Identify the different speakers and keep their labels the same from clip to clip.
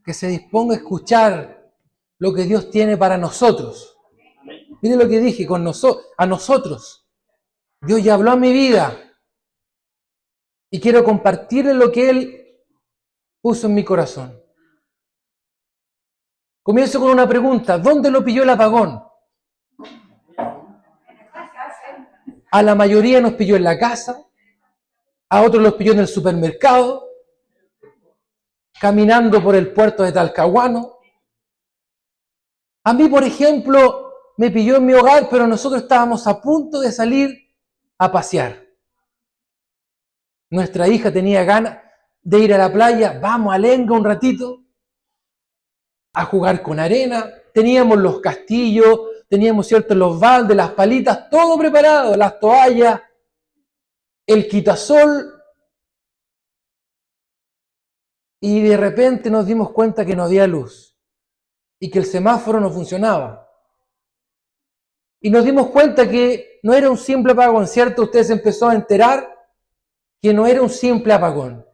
Speaker 1: que se disponga a escuchar lo que Dios tiene para nosotros. Miren lo que dije, a nosotros. Dios ya habló a mi vida y quiero compartirle lo que Él puso en mi corazón. Comienzo con una pregunta. ¿Dónde lo pilló el apagón? A la mayoría nos pilló en la casa, a otros los pilló en el supermercado, caminando por el puerto de Talcahuano. A mí, por ejemplo, me pilló en mi hogar, pero nosotros estábamos a punto de salir a pasear. Nuestra hija tenía ganas de ir a la playa, vamos a Lenga un ratito, a jugar con arena. Teníamos los castillos, teníamos, ¿cierto?, los baldes, las palitas, todo preparado, las toallas, el quitasol. Y de repente nos dimos cuenta que no había luz y que el semáforo no funcionaba. Y nos dimos cuenta que no era un simple apagón, ¿cierto? Usted se empezó a enterar que no era un simple apagón.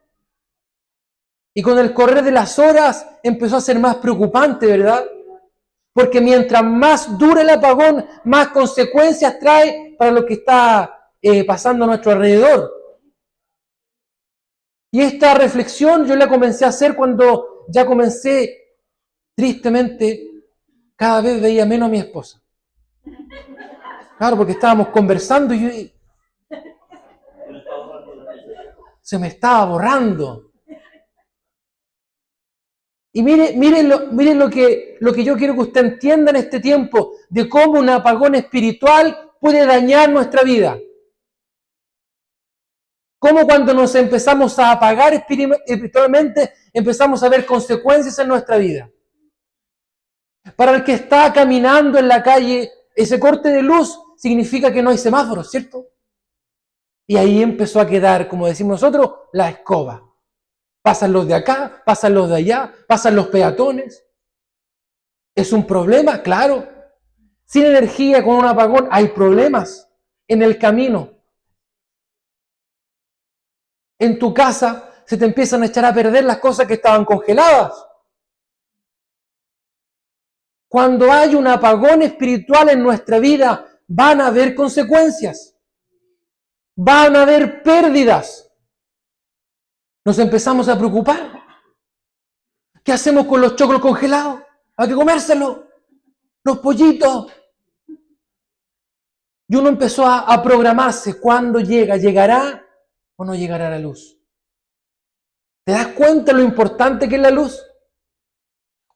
Speaker 1: Y con el correr de las horas empezó a ser más preocupante, ¿verdad? Porque mientras más dura el apagón, más consecuencias trae para lo que está pasando a nuestro alrededor. Y esta reflexión yo la comencé a hacer cuando ya comencé, tristemente, cada vez veía menos a mi esposa. Claro, porque estábamos conversando y se me estaba borrando. Y miren lo que yo quiero que usted entienda en este tiempo, de cómo un apagón espiritual puede dañar nuestra vida. Cómo cuando nos empezamos a apagar espiritualmente, empezamos a ver consecuencias en nuestra vida. Para el que está caminando en la calle, ese corte de luz significa que no hay semáforos, ¿cierto? Y ahí empezó a quedar, como decimos nosotros, la escoba. Pasan los de acá, pasan los de allá, pasan los peatones. ¿Es un problema? Claro. Sin energía, con un apagón, hay problemas en el camino. En tu casa se te empiezan a echar a perder las cosas que estaban congeladas. Cuando hay un apagón espiritual en nuestra vida, van a haber consecuencias. Van a haber pérdidas. Nos empezamos a preocupar. ¿Qué hacemos con los choclos congelados? Hay que comérselos. Los pollitos. Y uno empezó a programarse. ¿Cuándo llega? ¿Llegará o no llegará la luz? ¿Te das cuenta lo importante que es la luz?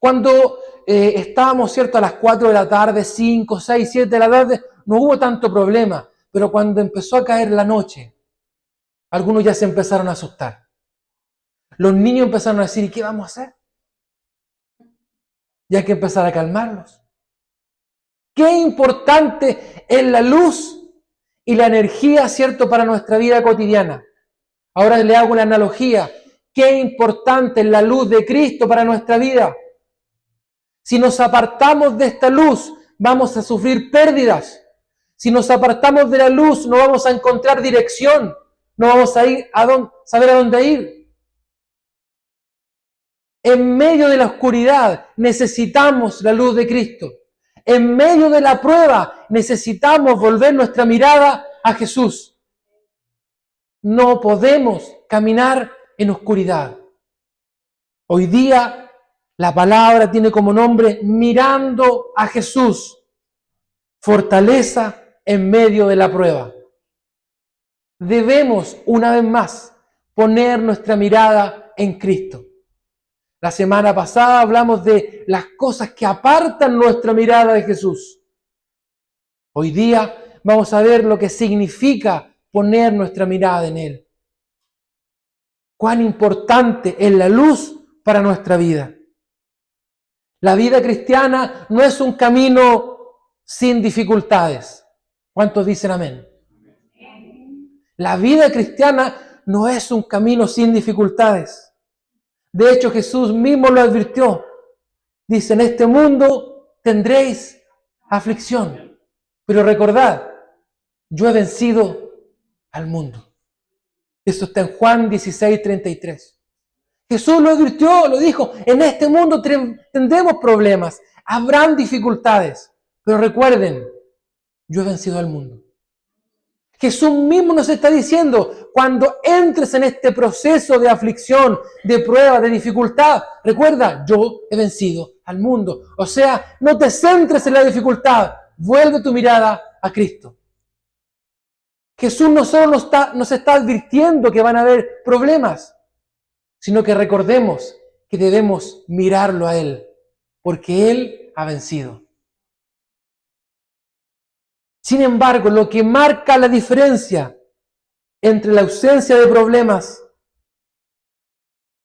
Speaker 1: Cuando estábamos, ¿cierto?, a las 4 de la tarde, 5, 6, 7 de la tarde, no hubo tanto problema. Pero cuando empezó a caer la noche, algunos ya se empezaron a asustar. Los niños empezaron a decir, ¿y qué vamos a hacer? Y hay que empezar a calmarlos. Qué importante es la luz y la energía, ¿cierto?, para nuestra vida cotidiana. Ahora le hago una analogía. Qué importante es la luz de Cristo para nuestra vida. Si nos apartamos de esta luz, vamos a sufrir pérdidas. Si nos apartamos de la luz, no vamos a encontrar dirección. No vamos a saber a dónde ir. En medio de la oscuridad necesitamos la luz de Cristo. En medio de la prueba necesitamos volver nuestra mirada a Jesús. No podemos caminar en oscuridad. Hoy día la palabra tiene como nombre mirando a Jesús. Fortaleza en medio de la prueba. Debemos, una vez más, poner nuestra mirada en Cristo. La semana pasada hablamos de las cosas que apartan nuestra mirada de Jesús. Hoy día vamos a ver lo que significa poner nuestra mirada en Él. Cuán importante es la luz para nuestra vida. La vida cristiana no es un camino sin dificultades. ¿Cuántos dicen amén? La vida cristiana no es un camino sin dificultades. De hecho, Jesús mismo lo advirtió. Dice, en este mundo tendréis aflicción. Pero recordad, yo he vencido al mundo. Eso está en Juan 16:33. Jesús lo advirtió, lo dijo, en este mundo tendremos problemas, habrán dificultades, pero recuerden, yo he vencido al mundo. Jesús mismo nos está diciendo, cuando entres en este proceso de aflicción, de prueba, de dificultad, recuerda, yo he vencido al mundo. O sea, no te centres en la dificultad, vuelve tu mirada a Cristo. Jesús no solo nos está advirtiendo que van a haber problemas, sino que recordemos que debemos mirarlo a Él, porque Él ha vencido. Sin embargo, lo que marca la diferencia entre la ausencia de problemas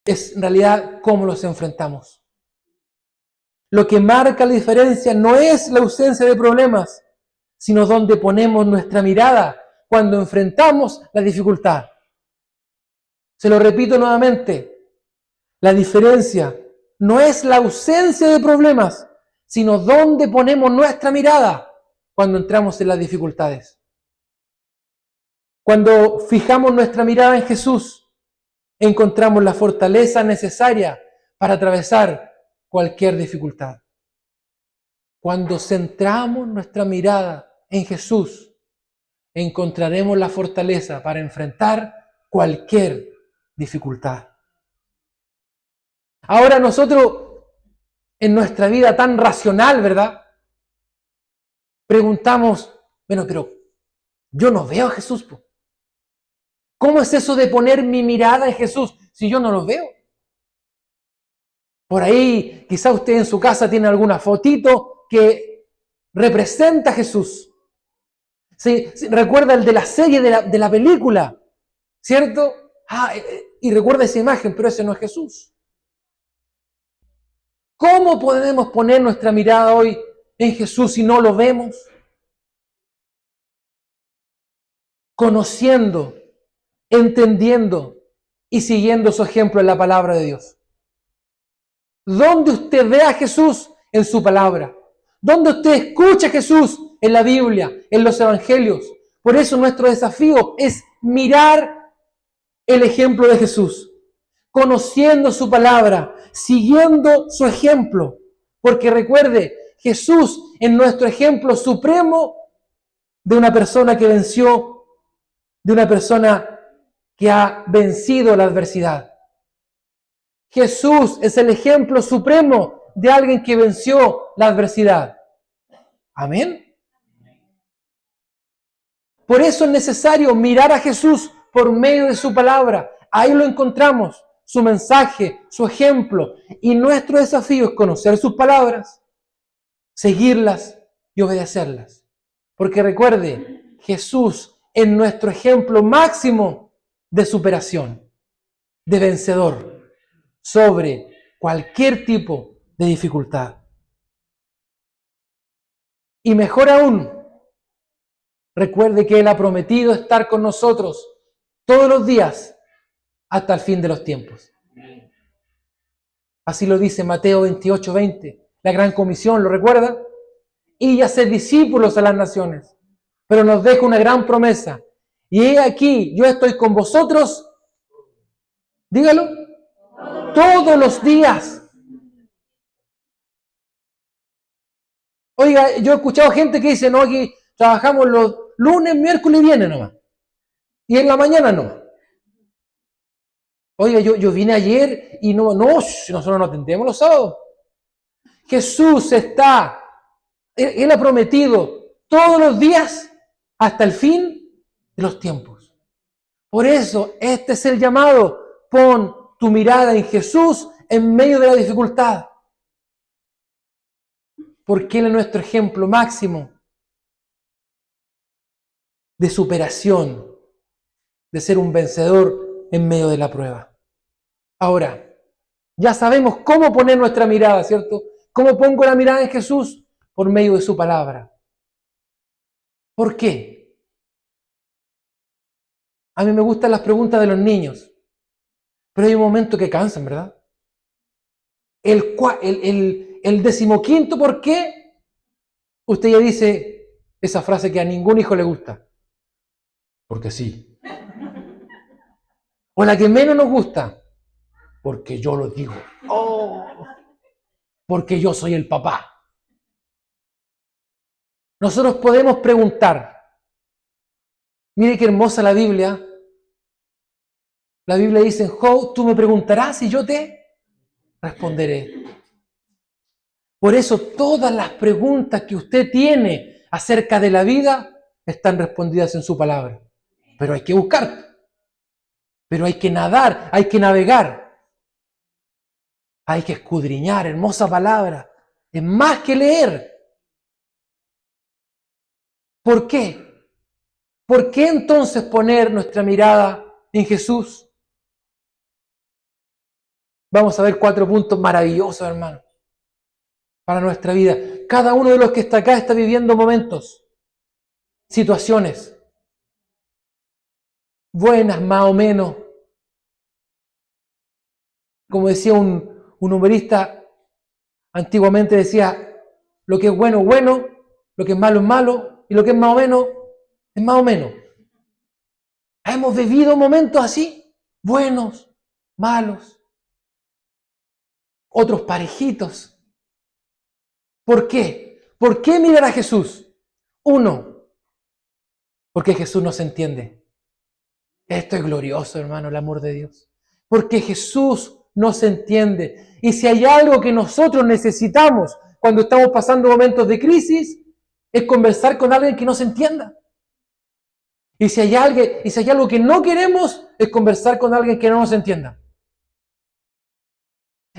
Speaker 1: es en realidad cómo los enfrentamos. Lo que marca la diferencia no es la ausencia de problemas, sino dónde ponemos nuestra mirada cuando enfrentamos la dificultad. Se lo repito nuevamente, la diferencia no es la ausencia de problemas, sino dónde ponemos nuestra mirada cuando entramos en las dificultades. Cuando fijamos nuestra mirada en Jesús, encontramos la fortaleza necesaria para atravesar cualquier dificultad. Cuando centramos nuestra mirada en Jesús, encontraremos la fortaleza para enfrentar cualquier dificultad. Ahora nosotros, en nuestra vida tan racional, ¿verdad? Preguntamos, bueno, pero yo no veo a Jesús, po. ¿Cómo es eso de poner mi mirada en Jesús si yo no lo veo? Por ahí, quizá usted en su casa tiene alguna fotito que representa a Jesús. ¿Sí? Recuerda el de la serie, de la película, ¿cierto? Y recuerda esa imagen, pero ese no es Jesús. ¿Cómo podemos poner nuestra mirada hoy en Jesús si no lo vemos? Conociendo, entendiendo y siguiendo su ejemplo en la palabra de Dios. ¿Dónde usted ve a Jesús? En su palabra. ¿Dónde usted escucha a Jesús? En la Biblia, en los evangelios. Por eso nuestro desafío es mirar el ejemplo de Jesús, conociendo su palabra, siguiendo su ejemplo. Porque recuerde, Jesús es nuestro ejemplo supremo de una persona que venció, de una persona que ha vencido la adversidad. Jesús es el ejemplo supremo de alguien que venció la adversidad. Amén. Por eso es necesario mirar a Jesús por medio de su palabra. Ahí lo encontramos, su mensaje, su ejemplo. Y nuestro desafío es conocer sus palabras, seguirlas y obedecerlas. Porque recuerde, Jesús es nuestro ejemplo máximo de superación, de vencedor sobre cualquier tipo de dificultad. Y mejor aún, recuerde que Él ha prometido estar con nosotros todos los días hasta el fin de los tiempos. Así lo dice Mateo 28:20, la gran comisión, ¿lo recuerda? Y hacer discípulos a las naciones. Pero nos deja una gran promesa. Y he aquí, yo estoy con vosotros, dígalo, todos los días. Oiga, yo he escuchado gente que dice, no, aquí trabajamos los lunes, miércoles y viernes nomás. Y en la mañana no. Oiga, yo vine ayer y nosotros no atendemos los sábados. Jesús Él ha prometido todos los días hasta el fin de los tiempos. Por eso, este es el llamado. Pon tu mirada en Jesús en medio de la dificultad. Porque Él es nuestro ejemplo máximo de superación, de ser un vencedor en medio de la prueba. Ahora, ya sabemos cómo poner nuestra mirada, ¿cierto? ¿Cómo pongo la mirada en Jesús? Por medio de su palabra. ¿Por qué? A mí me gustan las preguntas de los niños, pero hay un momento que cansan, ¿verdad? El 15º ¿por qué? Usted ya dice esa frase que a ningún hijo le gusta. Porque sí. O la que menos nos gusta. Porque yo lo digo. Oh, porque yo soy el papá. Nosotros podemos preguntar. Mire qué hermosa la Biblia. La Biblia dice en Job, tú me preguntarás y yo te responderé. Por eso todas las preguntas que usted tiene acerca de la vida están respondidas en su palabra. Pero hay que buscar. Pero hay que nadar, hay que navegar. Hay que escudriñar, hermosa palabra. Es más que leer. ¿Por qué? ¿Por qué entonces poner nuestra mirada en Jesús? Vamos a ver 4 puntos maravillosos, hermano, para nuestra vida. Cada uno de los que está acá está viviendo momentos, situaciones, buenas más o menos. Como decía un humorista, antiguamente decía, lo que es bueno, bueno, lo que es malo, y lo que es más o menos, es más o menos. Hemos vivido momentos así, buenos, malos, otros parejitos. ¿Por qué? ¿Por qué mirar a Jesús? 1, porque Jesús nos entiende. Esto es glorioso, hermano, el amor de Dios. Porque Jesús nos entiende. Y si hay algo que nosotros necesitamos cuando estamos pasando momentos de crisis, es conversar con alguien que nos entienda. Y si hay algo que no queremos, es conversar con alguien que no nos entienda.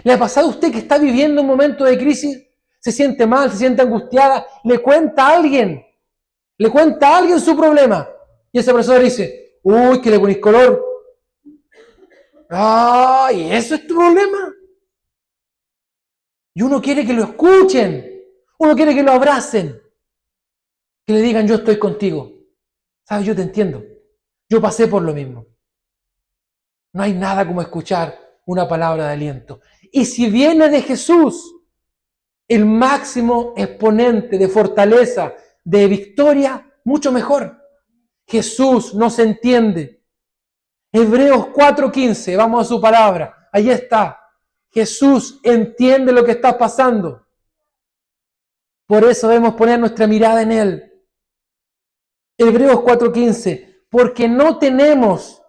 Speaker 1: ¿Le ha pasado a usted que está viviendo un momento de crisis? Se siente mal, se siente angustiada, le cuenta a alguien su problema. Y esa persona dice, uy, que le ponís color. ¡Ay, eso es tu problema! Y uno quiere que lo escuchen, uno quiere que lo abracen, que le digan, yo estoy contigo. ¿Sabes? Yo te entiendo. Yo pasé por lo mismo. No hay nada como escuchar una palabra de aliento. Y si viene de Jesús, el máximo exponente de fortaleza, de victoria, mucho mejor. Jesús nos entiende. Hebreos 4:15, vamos a su palabra. Ahí está. Jesús entiende lo que está pasando. Por eso debemos poner nuestra mirada en Él. Hebreos 4:15, porque no tenemos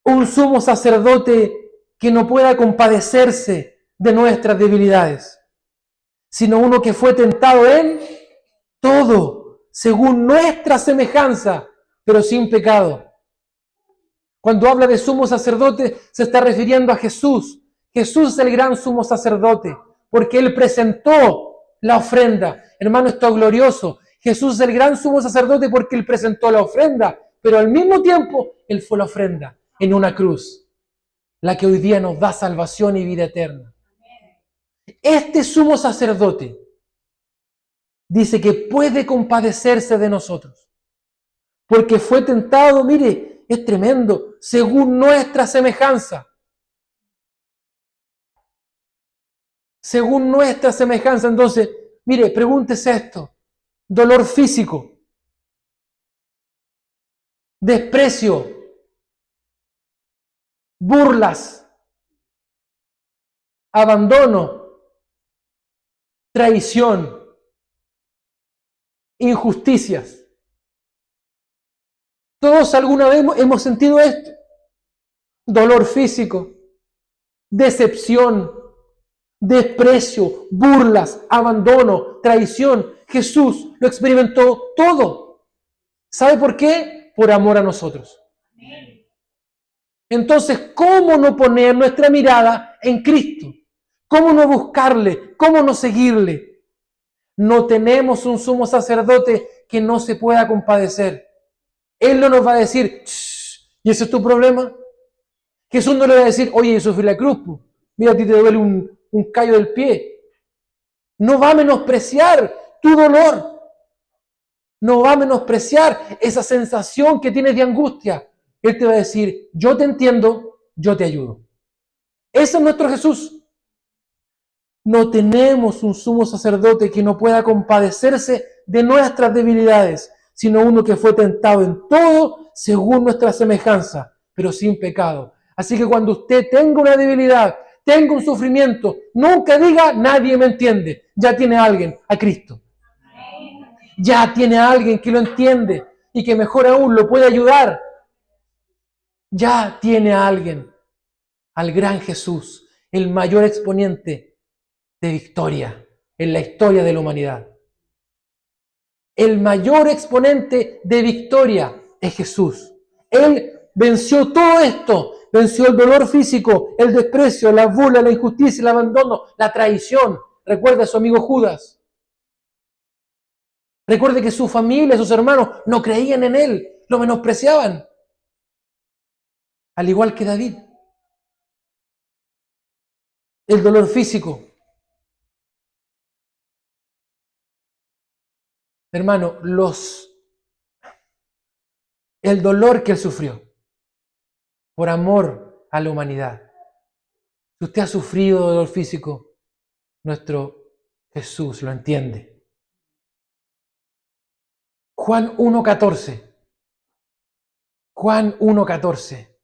Speaker 1: un sumo sacerdote que no pueda compadecerse de nuestras debilidades, sino uno que fue tentado en todo, según nuestra semejanza, pero sin pecado. Cuando habla de sumo sacerdote, se está refiriendo a Jesús. Jesús es el gran sumo sacerdote, porque Él presentó la ofrenda. Hermano, esto es glorioso. Jesús es el gran sumo sacerdote porque Él presentó la ofrenda, pero al mismo tiempo Él fue la ofrenda en una cruz, la que hoy día nos da salvación y vida eterna. Este sumo sacerdote dice que puede compadecerse de nosotros, porque fue tentado, mire, es tremendo, según nuestra semejanza. Según nuestra semejanza. Entonces, mire, pregúntese esto. Dolor físico, desprecio, burlas, abandono, traición, injusticias. Todos alguna vez hemos sentido esto. Dolor físico, decepción, desprecio, burlas, abandono, traición. Jesús lo experimentó todo. ¿Sabe por qué? Por amor a nosotros. Entonces, ¿cómo no poner nuestra mirada en Cristo? ¿Cómo no buscarle? ¿Cómo no seguirle? No tenemos un sumo sacerdote que no se pueda compadecer. Él no nos va a decir, ¿y ese es tu problema? Jesús no le va a decir, oye, yo sufrí la cruz, mira, a ti te duele un callo del pie. No va a menospreciar tu dolor. No va a menospreciar esa sensación que tienes de angustia. Él te va a decir, yo te entiendo, yo te ayudo. Ese es nuestro Jesús. No tenemos un sumo sacerdote que no pueda compadecerse de nuestras debilidades, sino uno que fue tentado en todo según nuestra semejanza, pero sin pecado. Así que cuando usted tenga una debilidad, tenga un sufrimiento, nunca diga, nadie me entiende. Ya tiene a alguien, a Cristo. Ya tiene a alguien que lo entiende y que mejor aún lo puede ayudar. Ya tiene a alguien, al gran Jesús, el mayor exponente de victoria en la historia de la humanidad. El mayor exponente de victoria es Jesús. Él venció todo esto. Venció el dolor físico, el desprecio, la burla, la injusticia, el abandono, la traición. Recuerda a su amigo Judas. Recuerde que su familia, sus hermanos no creían en él, lo menospreciaban. Al igual que David. El dolor físico. Hermano, el dolor que él sufrió por amor a la humanidad. Si usted ha sufrido dolor físico, nuestro Jesús lo entiende. Juan 1:14. Juan 1:14.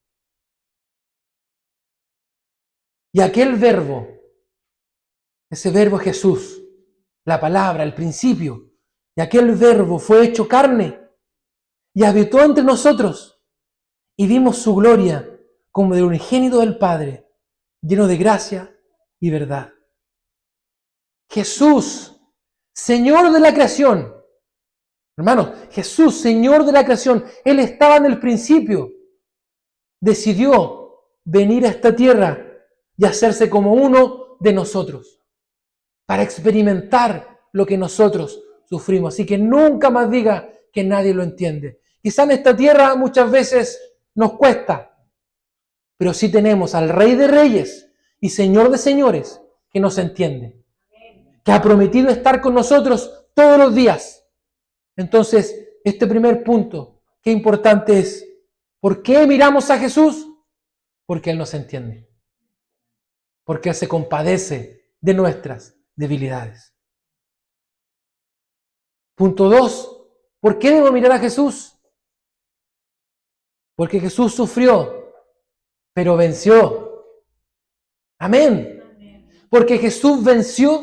Speaker 1: Y aquel verbo, ese verbo Jesús, la palabra, el principio, y aquel verbo fue hecho carne y habitó entre nosotros y vimos su gloria como del unigénito del Padre, lleno de gracia y verdad. Jesús, Señor de la creación. Hermanos, Jesús, Señor de la creación, Él estaba en el principio. Decidió venir a esta tierra y hacerse como uno de nosotros, para experimentar lo que nosotros sufrimos. Así que nunca más diga que nadie lo entiende. Quizá en esta tierra muchas veces nos cuesta, pero sí tenemos al Rey de Reyes y Señor de Señores que nos entiende, que ha prometido estar con nosotros todos los días. Entonces, este primer punto, qué importante es. ¿Por qué miramos a Jesús? Porque Él nos entiende. Porque Él se compadece de nuestras debilidades. Punto 2. ¿Por qué debo mirar a Jesús? Porque Jesús sufrió, pero venció. Amén. Porque Jesús venció,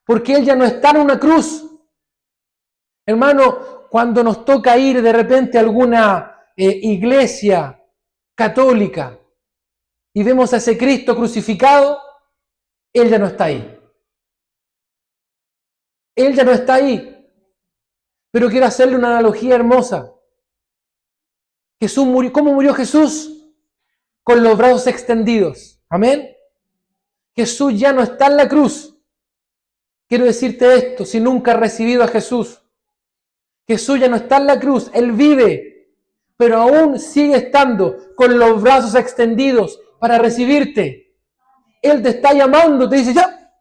Speaker 1: porque Él ya no está en una cruz. Hermano, cuando nos toca ir de repente a alguna iglesia católica y vemos a ese Cristo crucificado, Él ya no está ahí. Él ya no está ahí. Pero quiero hacerle una analogía hermosa. Jesús murió. ¿Cómo murió Jesús? Con los brazos extendidos. Amén. Jesús ya no está en la cruz. Quiero decirte esto, si nunca has recibido a Jesús. Jesús ya no está en la cruz, Él vive, pero aún sigue estando con los brazos extendidos para recibirte. Él te está llamando, te dice, ya.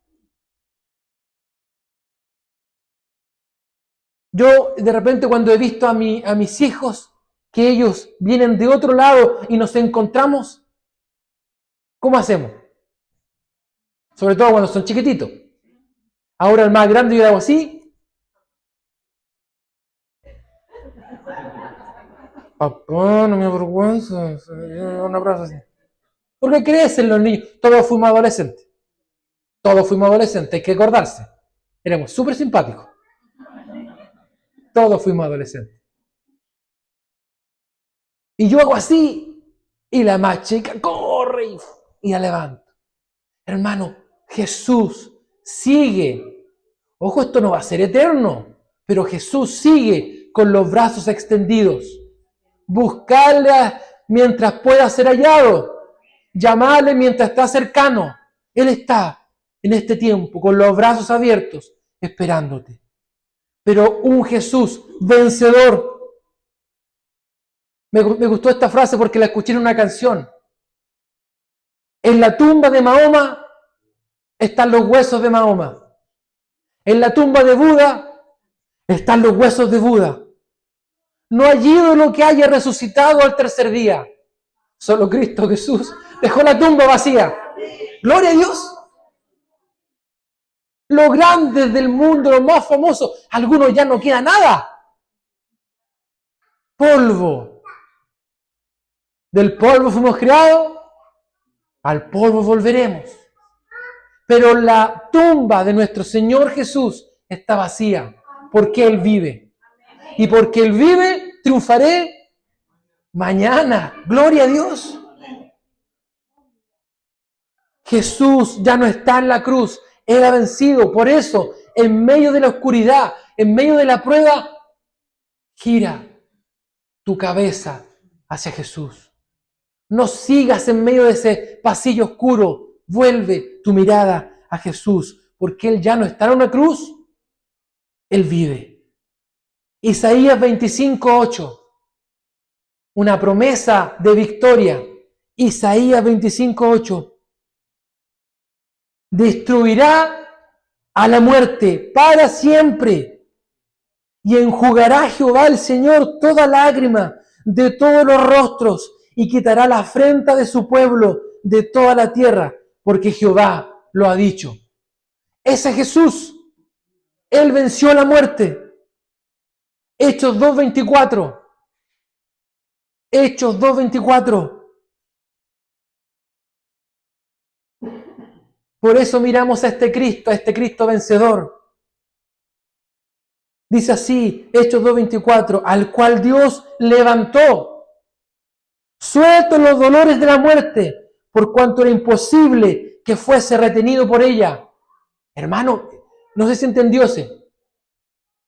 Speaker 1: Yo de repente cuando he visto a mis hijos, que ellos vienen de otro lado y nos encontramos, ¿cómo hacemos? Sobre todo cuando son chiquititos. Ahora el más grande yo hago así. Papá, no me avergüenza. Un abrazo así. ¿Por qué crecen los niños? Todos fuimos adolescentes. Todos fuimos adolescentes, hay que acordarse. Éramos súper simpáticos. Todos fuimos adolescentes. Y yo hago así, y la más chica corre y la levanto. Hermano, Jesús sigue. Ojo, esto no va a ser eterno, pero Jesús sigue con los brazos extendidos. Buscarle mientras pueda ser hallado. Llamarle mientras está cercano. Él está en este tiempo con los brazos abiertos, esperándote. Pero un Jesús vencedor. Me gustó esta frase porque la escuché en una canción. En la tumba de Mahoma están los huesos de Mahoma. En la tumba de Buda están los huesos de Buda. No hay ídolo que haya resucitado al tercer día. Solo Cristo Jesús dejó la tumba vacía. Gloria a Dios. Los grandes del mundo, los más famosos, algunos ya no queda nada. Polvo. Del polvo fuimos creados Al polvo volveremos. Pero la tumba de nuestro Señor Jesús está vacía, porque Él vive. Y porque Él vive, triunfaré mañana. Gloria a Dios. Jesús ya no está en la cruz. Él ha vencido. Por eso, en medio de la oscuridad, en medio de la prueba, gira tu cabeza hacia Jesús. No sigas en medio de ese pasillo oscuro. Vuelve tu mirada a Jesús, porque Él ya no está en una cruz. Él vive. Isaías 25:8. Una promesa de victoria. Isaías 25:8. Destruirá a la muerte para siempre. Y enjugará Jehová el Señor toda lágrima de todos los rostros, y quitará la afrenta de su pueblo de toda la tierra, porque Jehová lo ha dicho. Ese Jesús, Él venció la muerte. Hechos 2:24. Hechos 2:24. Por eso miramos a este Cristo vencedor. Dice así, Hechos 2:24, al cual Dios levantó, suelto en los dolores de la muerte, por cuanto era imposible que fuese retenido por ella. Hermano, no sé si entendió ese.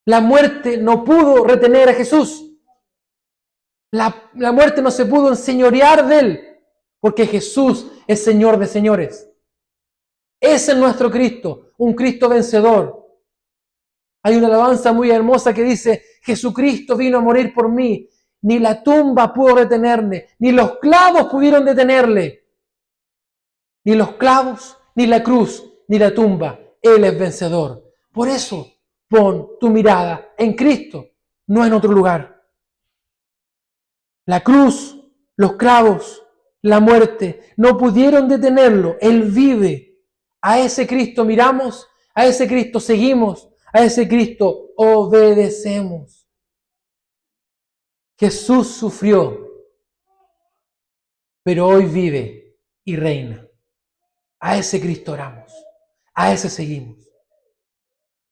Speaker 1: La muerte no pudo retener a Jesús. La muerte no se pudo enseñorear de Él, porque Jesús es Señor de señores. Ese es nuestro Cristo, un Cristo vencedor. Hay una alabanza muy hermosa que dice, Jesucristo vino a morir por mí, ni la tumba pudo retenerme, ni los clavos pudieron detenerle. Ni los clavos, ni la cruz, ni la tumba. Él es vencedor. Por eso, pon tu mirada en Cristo, no en otro lugar. La cruz, los clavos, la muerte, no pudieron detenerlo. Él vive. A ese Cristo miramos, a ese Cristo seguimos, a ese Cristo obedecemos. Jesús sufrió, pero hoy vive y reina. A ese Cristo oramos, a ese seguimos.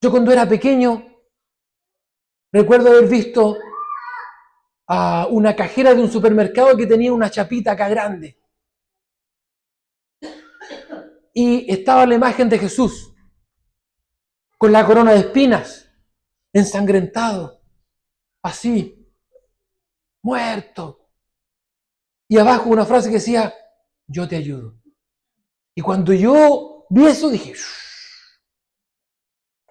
Speaker 1: Yo cuando era pequeño, recuerdo haber visto a una cajera de un supermercado que tenía una chapita acá grande. Y estaba la imagen de Jesús, con la corona de espinas, ensangrentado, así, muerto. Y abajo una frase que decía, yo te ayudo. Y cuando yo vi eso dije,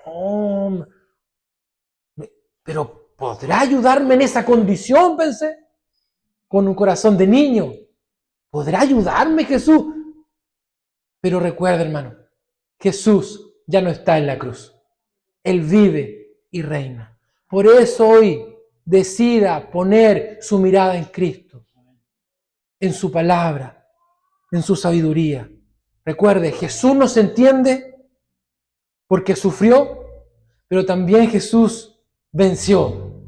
Speaker 1: oh, pero ¿podrá ayudarme en esa condición? Pensé, con un corazón de niño. ¿Podrá ayudarme Jesús? Pero recuerda, hermano, Jesús ya no está en la cruz. Él vive y reina. Por eso hoy decida poner su mirada en Cristo, en su palabra, en su sabiduría. Recuerde, Jesús nos entiende porque sufrió, pero también Jesús venció.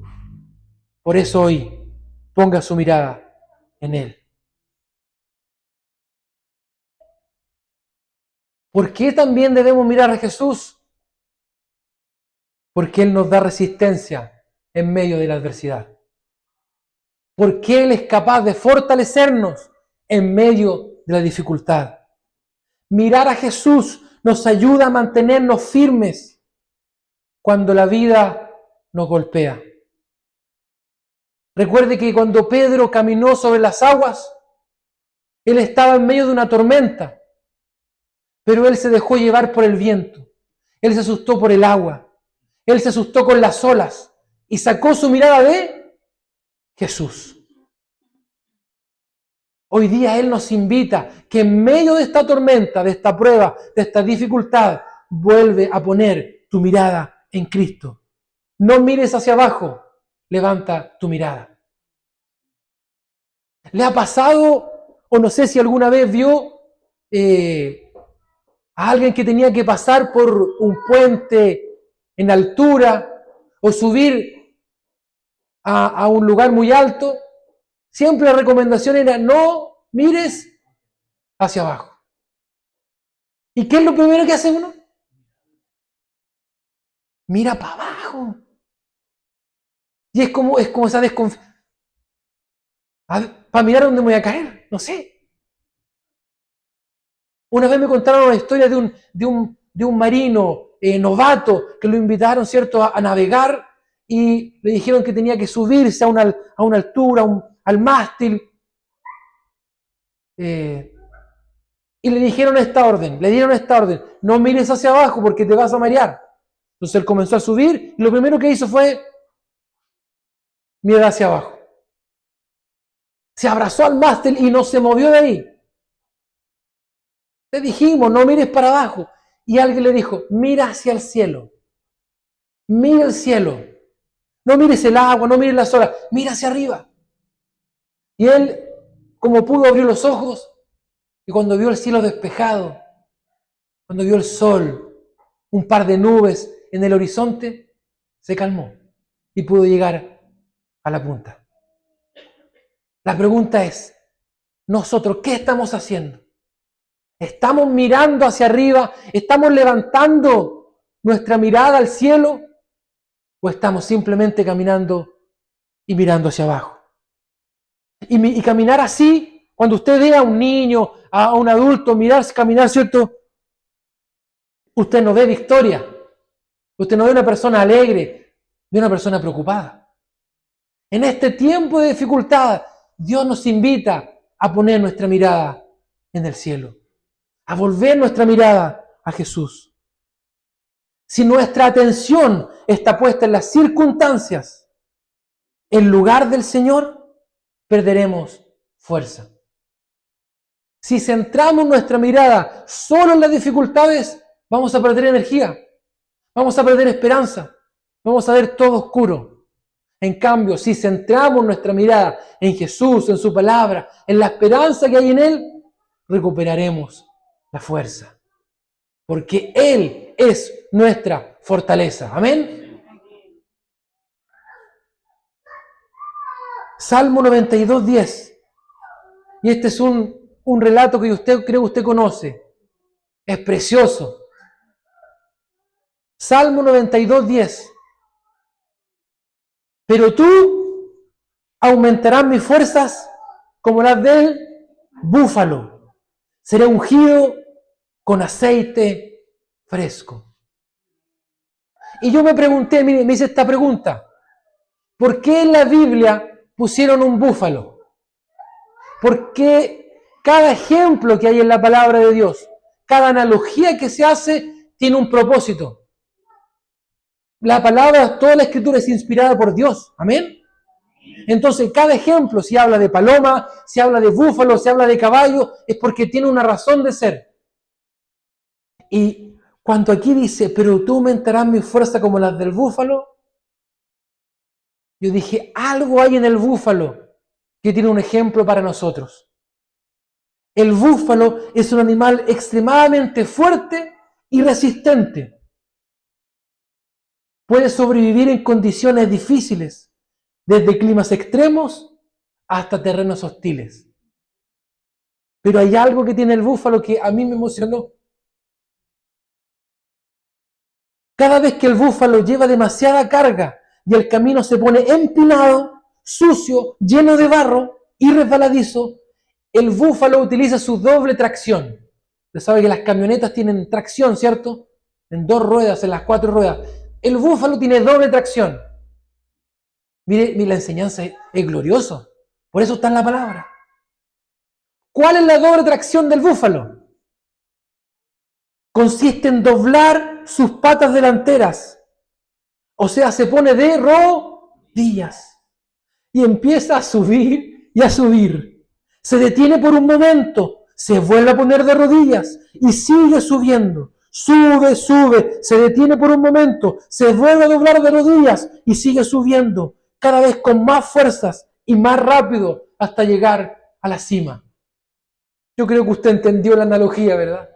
Speaker 1: Por eso hoy ponga su mirada en Él. ¿Por qué también debemos mirar a Jesús? Porque Él nos da resistencia en medio de la adversidad. Porque Él es capaz de fortalecernos en medio de la dificultad. Mirar a Jesús nos ayuda a mantenernos firmes cuando la vida nos golpea. Recuerde que cuando Pedro caminó sobre las aguas, él estaba en medio de una tormenta, pero él se dejó llevar por el viento. Él se asustó por el agua. Él se asustó con las olas y sacó su mirada de Jesús. Hoy día Él nos invita que en medio de esta tormenta, de esta prueba, de esta dificultad, vuelve a poner tu mirada en Cristo. No mires hacia abajo, levanta tu mirada. ¿Le ha pasado, o no sé si alguna vez vio a alguien que tenía que pasar por un puente en altura o subir a un lugar muy alto? Siempre la recomendación era no mires hacia abajo. ¿Y qué es lo primero que hace uno? Mira para abajo. Y es como esa desconfianza. Para mirar dónde me voy a caer, no sé. Una vez me contaron una historia de un marino novato que lo invitaron, ¿cierto?, a navegar y le dijeron que tenía que subirse a una altura, al mástil. Y le dieron esta orden, no mires hacia abajo porque te vas a marear. Entonces él comenzó a subir y lo primero que hizo fue mirar hacia abajo. Se abrazó al mástil y no se movió de ahí. Le dijimos, no mires para abajo. Y alguien le dijo, mira hacia el cielo. Mira el cielo. No mires el agua, no mires las olas, mira hacia arriba. Y él, como pudo, abrió los ojos y cuando vio el cielo despejado, cuando vio el sol, un par de nubes en el horizonte, se calmó y pudo llegar a la punta. La pregunta es, nosotros, ¿qué estamos haciendo? ¿Estamos mirando hacia arriba? ¿Estamos levantando nuestra mirada al cielo? ¿O estamos simplemente caminando y mirando hacia abajo? Y caminar así, cuando usted ve a un niño, a un adulto, caminar, ¿cierto? Usted no ve victoria. Usted no ve una persona alegre, ve una persona preocupada. En este tiempo de dificultad, Dios nos invita a poner nuestra mirada en el cielo, a volver nuestra mirada a Jesús. Si nuestra atención está puesta en las circunstancias, en lugar del Señor, perderemos fuerza. Si centramos nuestra mirada solo en las dificultades, vamos a perder energía, vamos a perder esperanza, vamos a ver todo oscuro. En cambio, si centramos nuestra mirada en Jesús, en su palabra, en la esperanza que hay en Él, recuperaremos la fuerza. Porque Él es nuestra fortaleza. Amén. Salmo 92:10. Y este es un relato que creo que usted conoce. Es precioso. Salmo 92:10. Pero tú aumentarás mis fuerzas como las del búfalo. Seré ungido con aceite fresco. Y yo me pregunté, mire, me hice esta pregunta. ¿Por qué en la Biblia pusieron un búfalo? ¿Por qué cada ejemplo que hay en la palabra de Dios, cada analogía que se hace, tiene un propósito? La palabra, toda la escritura es inspirada por Dios. Amén. Entonces, cada ejemplo, si habla de paloma, si habla de búfalo, si habla de caballo, es porque tiene una razón de ser. Y cuando aquí dice, pero tú aumentarás mi fuerza como las del búfalo, yo dije, algo hay en el búfalo que tiene un ejemplo para nosotros. El búfalo es un animal extremadamente fuerte y resistente. Puede sobrevivir en condiciones difíciles, desde climas extremos hasta terrenos hostiles. Pero hay algo que tiene el búfalo que a mí me emocionó. Cada vez que el búfalo lleva demasiada carga y el camino se pone empinado, sucio, lleno de barro y resbaladizo, el búfalo utiliza su doble tracción. Usted sabe que las camionetas tienen tracción, ¿cierto? En 2 ruedas, en las 4 ruedas. El búfalo tiene doble tracción. Mire, la enseñanza es gloriosa. Por eso está en la palabra. ¿Cuál es la doble tracción del búfalo? Consiste en doblar sus patas delanteras. O sea, se pone de rodillas. Y empieza a subir y a subir. Se detiene por un momento, se vuelve a poner de rodillas y sigue subiendo. Sube, se detiene por un momento, se vuelve a doblar de rodillas y sigue subiendo, cada vez con más fuerzas y más rápido hasta llegar a la cima. Yo creo que usted entendió la analogía, ¿verdad?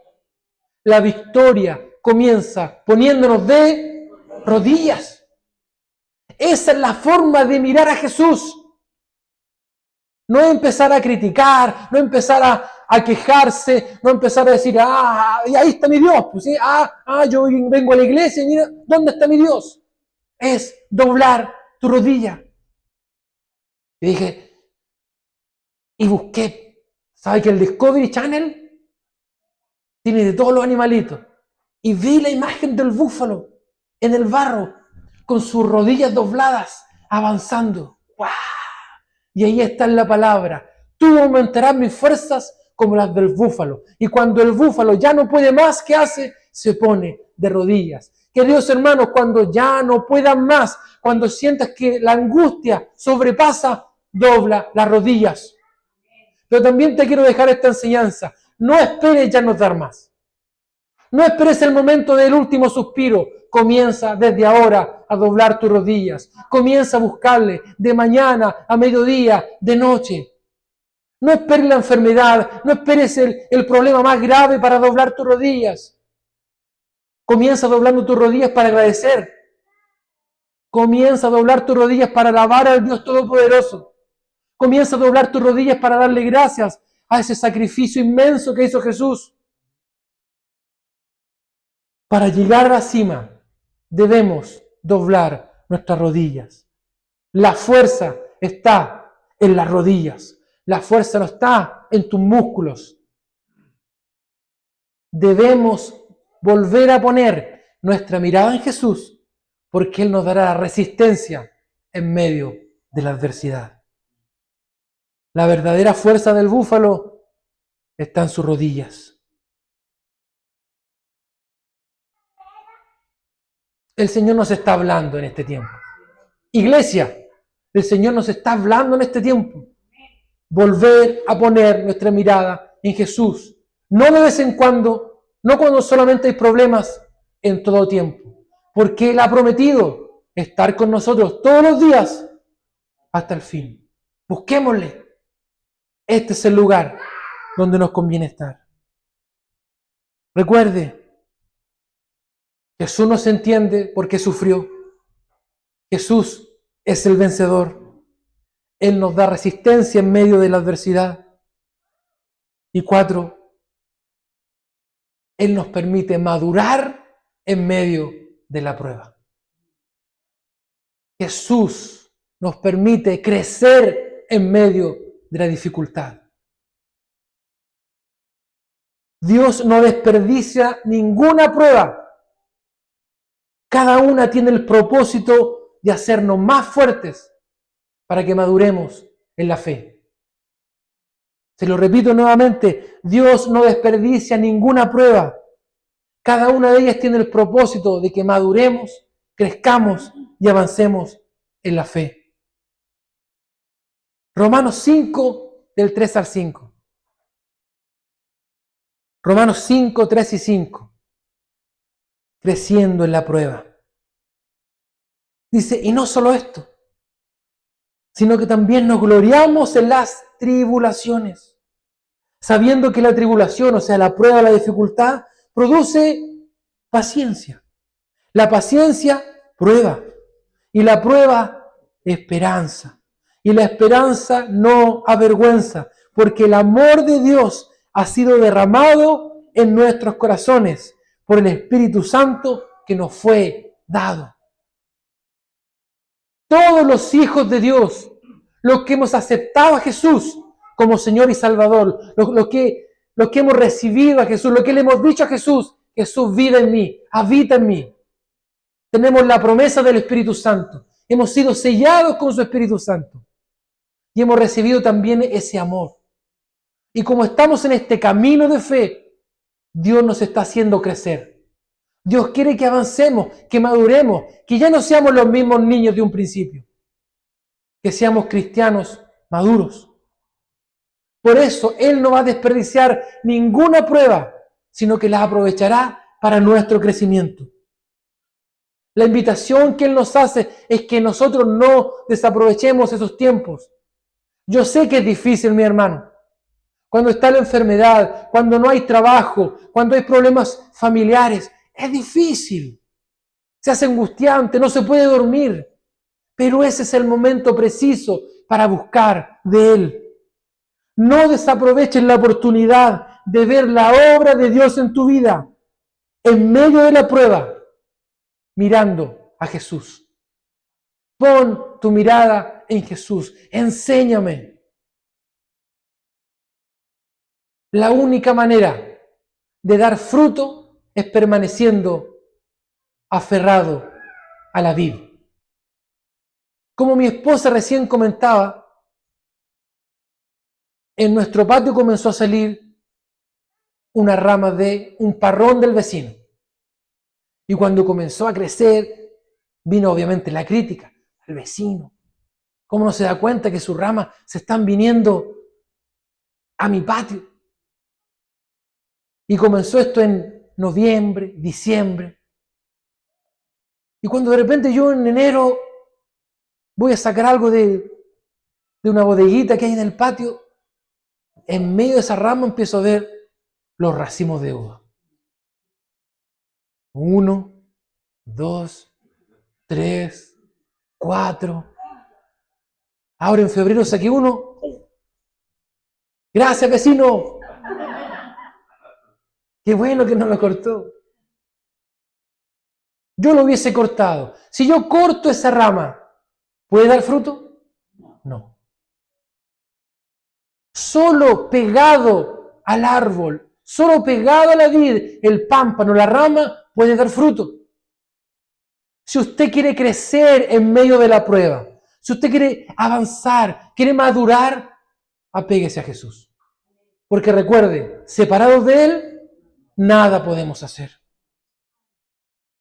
Speaker 1: La victoria comienza poniéndonos de rodillas. Esa es la forma de mirar a Jesús. No empezar a criticar, no empezar a quejarse, no empezar a decir, y ahí está mi Dios, pues, ¿sí? Yo vengo a la iglesia y mira, ¿dónde está mi Dios? Es doblar tu rodilla. Y dije, y busqué, ¿sabe que el Discovery Channel tiene de todos los animalitos? Y vi la imagen del búfalo en el barro, con sus rodillas dobladas, avanzando. ¡Wow! Y ahí está la palabra. Tú aumentarás mis fuerzas como las del búfalo. Y cuando el búfalo ya no puede más, ¿qué hace? Se pone de rodillas. Queridos hermanos, cuando ya no puedan más, cuando sientas que la angustia sobrepasa, dobla las rodillas. Pero también te quiero dejar esta enseñanza. No esperes ya no dar más. No esperes el momento del último suspiro. Comienza desde ahora a doblar tus rodillas. Comienza a buscarle de mañana a mediodía, de noche. No esperes la enfermedad, no esperes el problema más grave para doblar tus rodillas. Comienza doblando tus rodillas para agradecer. Comienza a doblar tus rodillas para alabar al Dios Todopoderoso. Comienza a doblar tus rodillas para darle gracias a ese sacrificio inmenso que hizo Jesús. Para llegar a la cima, debemos doblar nuestras rodillas. La fuerza está en las rodillas. La fuerza no está en tus músculos. Debemos volver a poner nuestra mirada en Jesús, porque Él nos dará resistencia en medio de la adversidad. La verdadera fuerza del búfalo está en sus rodillas. El Señor nos está hablando en este tiempo. Iglesia, el Señor nos está hablando en este tiempo. Volver a poner nuestra mirada en Jesús. No de vez en cuando, no cuando solamente hay problemas, en todo tiempo. Porque Él ha prometido estar con nosotros todos los días hasta el fin. Busquémosle. Este es el lugar donde nos conviene estar. Recuerde, Jesús nos entiende porque sufrió. Jesús es el vencedor. Él nos da resistencia en medio de la adversidad. Y 4, Él nos permite madurar en medio de la prueba. Jesús nos permite crecer en medio de la dificultad. Dios no desperdicia ninguna prueba. Cada una tiene el propósito de hacernos más fuertes para que maduremos en la fe. Se lo repito nuevamente, Dios no desperdicia ninguna prueba. Cada una de ellas tiene el propósito de que maduremos, crezcamos y avancemos en la fe. Romanos 5, del 3 al 5. Romanos 5, 3 y 5. Creciendo en la prueba. Dice, y no solo esto, sino que también nos gloriamos en las tribulaciones, sabiendo que la tribulación, o sea, la prueba, la dificultad, produce paciencia. La paciencia, prueba. Y la prueba, esperanza. Y la esperanza no avergüenza, porque el amor de Dios ha sido derramado en nuestros corazones por el Espíritu Santo que nos fue dado. Todos los hijos de Dios, los que hemos aceptado a Jesús como Señor y Salvador, los que hemos recibido a Jesús, lo que le hemos dicho a Jesús, Jesús vive en mí, habita en mí. Tenemos la promesa del Espíritu Santo. Hemos sido sellados con su Espíritu Santo. Y hemos recibido también ese amor. Y como estamos en este camino de fe, Dios nos está haciendo crecer. Dios quiere que avancemos, que maduremos, que ya no seamos los mismos niños de un principio. Que seamos cristianos maduros. Por eso Él no va a desperdiciar ninguna prueba, sino que las aprovechará para nuestro crecimiento. La invitación que Él nos hace es que nosotros no desaprovechemos esos tiempos. Yo sé que es difícil, mi hermano. Cuando está la enfermedad, cuando no hay trabajo, cuando hay problemas familiares, es difícil. Se hace angustiante, no se puede dormir. Pero ese es el momento preciso para buscar de Él. No desaproveches la oportunidad de ver la obra de Dios en tu vida, en medio de la prueba, mirando a Jesús. Pon tu mirada en Jesús. Enséñame. La única manera de dar fruto es permaneciendo aferrado a la vid. Como mi esposa recién comentaba, en nuestro patio comenzó a salir una rama de un parrón del vecino. Y cuando comenzó a crecer, vino obviamente la crítica al vecino. ¿Cómo no se da cuenta que sus ramas se están viniendo a mi patio? Y comenzó esto en noviembre, diciembre. Y cuando de repente yo en enero voy a sacar algo de una bodeguita que hay en el patio, en medio de esa rama empiezo a ver los racimos de uva. 1, 2, 3, 4. Ahora en febrero saqué uno. Gracias, vecino. Qué bueno que no lo cortó. Yo lo hubiese cortado. Si yo corto esa rama, ¿puede dar fruto? No. Solo pegado al árbol, solo pegado a la vid, el pámpano, la rama, puede dar fruto. Si usted quiere crecer en medio de la prueba, si usted quiere avanzar, quiere madurar, apéguese a Jesús. Porque recuerde, separados de Él, nada podemos hacer.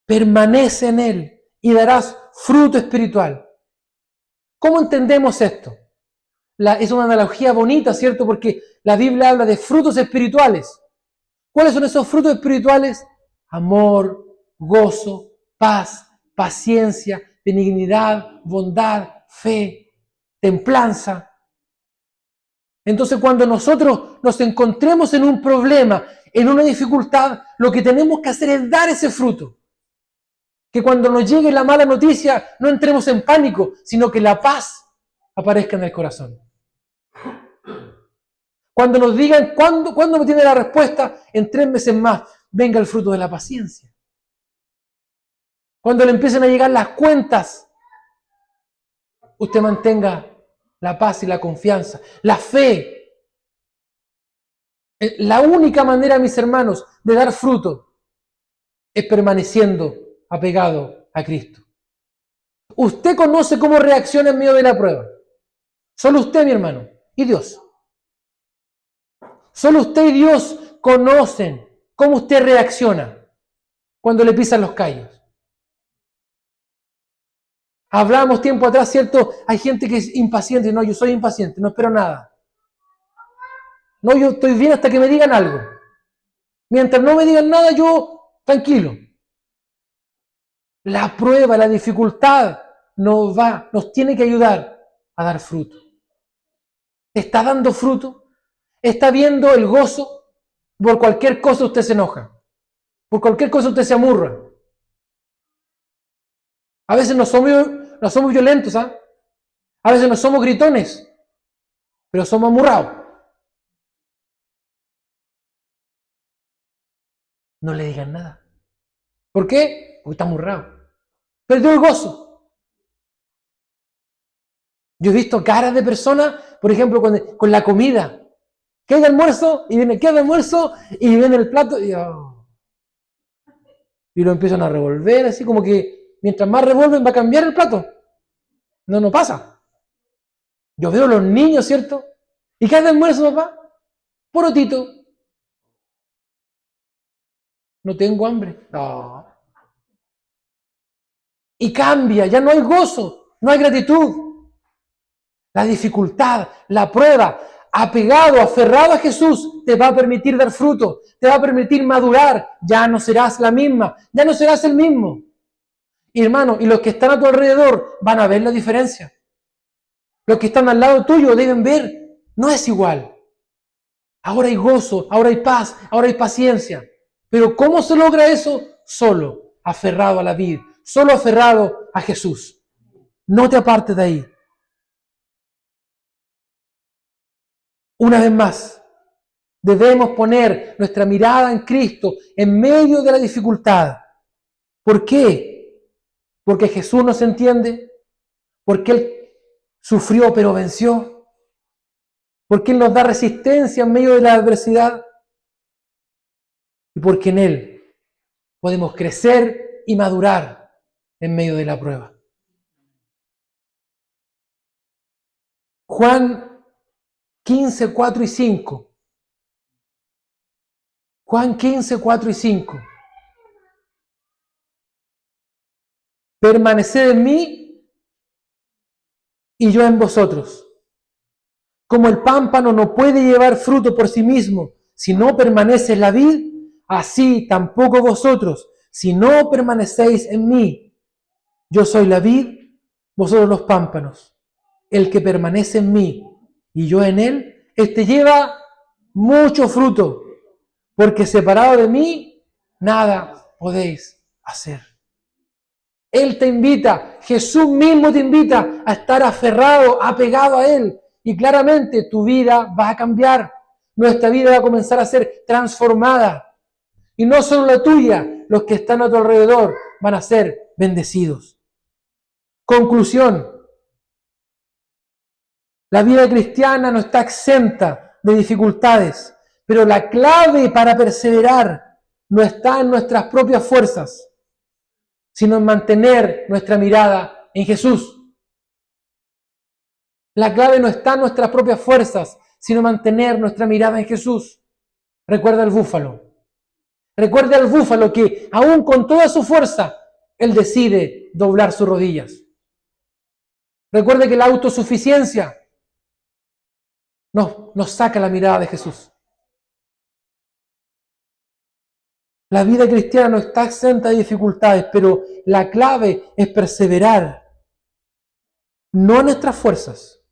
Speaker 1: Permanece en Él y darás fruto espiritual. ¿Cómo entendemos esto? Es una analogía bonita, ¿cierto? Porque la Biblia habla de frutos espirituales. ¿Cuáles son esos frutos espirituales? Amor, gozo, paz, paciencia, benignidad, bondad, fe, templanza. Entonces, cuando nosotros nos encontremos en un problema, en una dificultad, lo que tenemos que hacer es dar ese fruto. Que cuando nos llegue la mala noticia, no entremos en pánico, sino que la paz aparezca en el corazón. Cuando nos digan, ¿cuándo me tiene la respuesta? En 3 meses más, venga el fruto de la paciencia. Cuando le empiecen a llegar las cuentas, usted mantenga la paz y la confianza, la fe. La única manera, mis hermanos, de dar fruto es permaneciendo apegado a Cristo. Usted conoce cómo reacciona en medio de la prueba. Solo usted, mi hermano, y Dios. Solo usted y Dios conocen cómo usted reacciona cuando le pisan los callos. Hablamos tiempo atrás, ¿cierto? Hay gente que es impaciente. No, yo soy impaciente, no espero nada. No, yo estoy bien hasta que me digan algo. Mientras no me digan nada, yo tranquilo. La prueba, la dificultad nos tiene que ayudar a dar fruto. ¿Está dando fruto? ¿Está viendo el gozo? Por cualquier cosa usted se enoja. Por cualquier cosa usted se amurra. A veces no somos violentos, ¿ah? A veces no somos gritones, pero somos amurrados. No le digan nada. ¿Por qué? Porque está amurrado. Perdió el gozo. Yo he visto caras de personas, por ejemplo, con la comida. ¿Qué hay de almuerzo? Y viene, ¿qué hay de almuerzo? Y viene el plato y lo empiezan a revolver, así como que mientras más revuelven va a cambiar el plato. No pasa. Yo veo a los niños, ¿cierto? ¿Y qué hay de almuerzo, papá? Porotito. No tengo hambre. No. Y cambia, ya no hay gozo, no hay gratitud. La dificultad, la prueba, apegado, aferrado a Jesús, te va a permitir dar fruto, te va a permitir madurar. Ya no serás la misma, ya no serás el mismo. Y hermano, y los que están a tu alrededor van a ver la diferencia. Los que están al lado tuyo deben ver, no es igual. Ahora hay gozo, ahora hay paz, ahora hay paciencia. Pero ¿cómo se logra eso? Solo aferrado a la vid, solo aferrado a Jesús. No te apartes de ahí. Una vez más, debemos poner nuestra mirada en Cristo en medio de la dificultad. ¿Por qué? Porque Jesús nos entiende, porque Él sufrió pero venció, porque Él nos da resistencia en medio de la adversidad y porque en Él podemos crecer y madurar en medio de la prueba. Juan 15, 4 y 5. Juan 15, 4 y 5. Permaneced en mí y yo en vosotros. Como el pámpano no puede llevar fruto por sí mismo si no permanece en la vid, así tampoco vosotros, si no permanecéis en mí. Yo soy la vid, vosotros los pámpanos. El que permanece en mí y yo en él, este lleva mucho fruto, porque separado de mí, nada podéis hacer. Él te invita, Jesús mismo te invita a estar aferrado, apegado a Él. Y claramente tu vida va a cambiar. Nuestra vida va a comenzar a ser transformada. Y no solo la tuya, los que están a tu alrededor van a ser bendecidos. Conclusión. La vida cristiana no está exenta de dificultades, pero la clave para perseverar no está en nuestras propias fuerzas, sino en mantener nuestra mirada en Jesús. La clave no está en nuestras propias fuerzas, sino en mantener nuestra mirada en Jesús. Recuerda al búfalo. Recuerda al búfalo que, aún con toda su fuerza, él decide doblar sus rodillas. Recuerde que la autosuficiencia nos saca la mirada de Jesús. La vida cristiana no está exenta de dificultades, pero la clave es perseverar, no en nuestras fuerzas,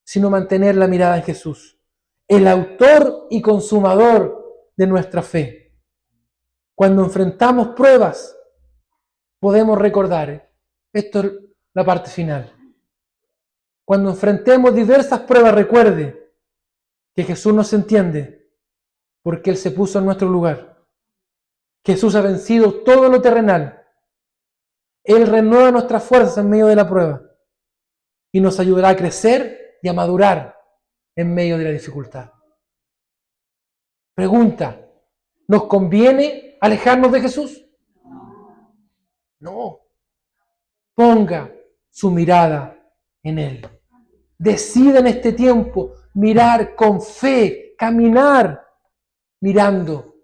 Speaker 1: sino mantener la mirada en Jesús, el autor y consumador de nuestra fe. Cuando enfrentamos pruebas, podemos recordar, esto es la parte final. Cuando enfrentemos diversas pruebas, recuerde que Jesús nos entiende porque Él se puso en nuestro lugar. Jesús ha vencido todo lo terrenal. Él renueva nuestras fuerzas en medio de la prueba y nos ayudará a crecer y a madurar en medio de la dificultad. Pregunta, ¿nos conviene alejarnos de Jesús? No. Ponga su mirada en Él. Decida en este tiempo mirar con fe, caminar mirando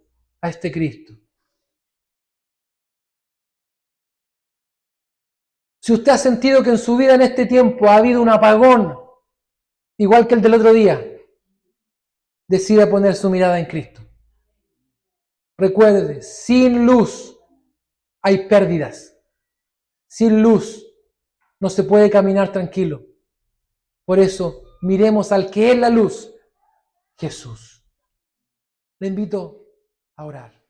Speaker 1: a este Cristo. Si usted ha sentido que en su vida en este tiempo ha habido un apagón, igual que el del otro día, decida poner su mirada en Cristo. Recuerde, sin luz hay pérdidas. Sin luz no se puede caminar tranquilo. Por eso, miremos al que es la luz, Jesús. Le invito a orar.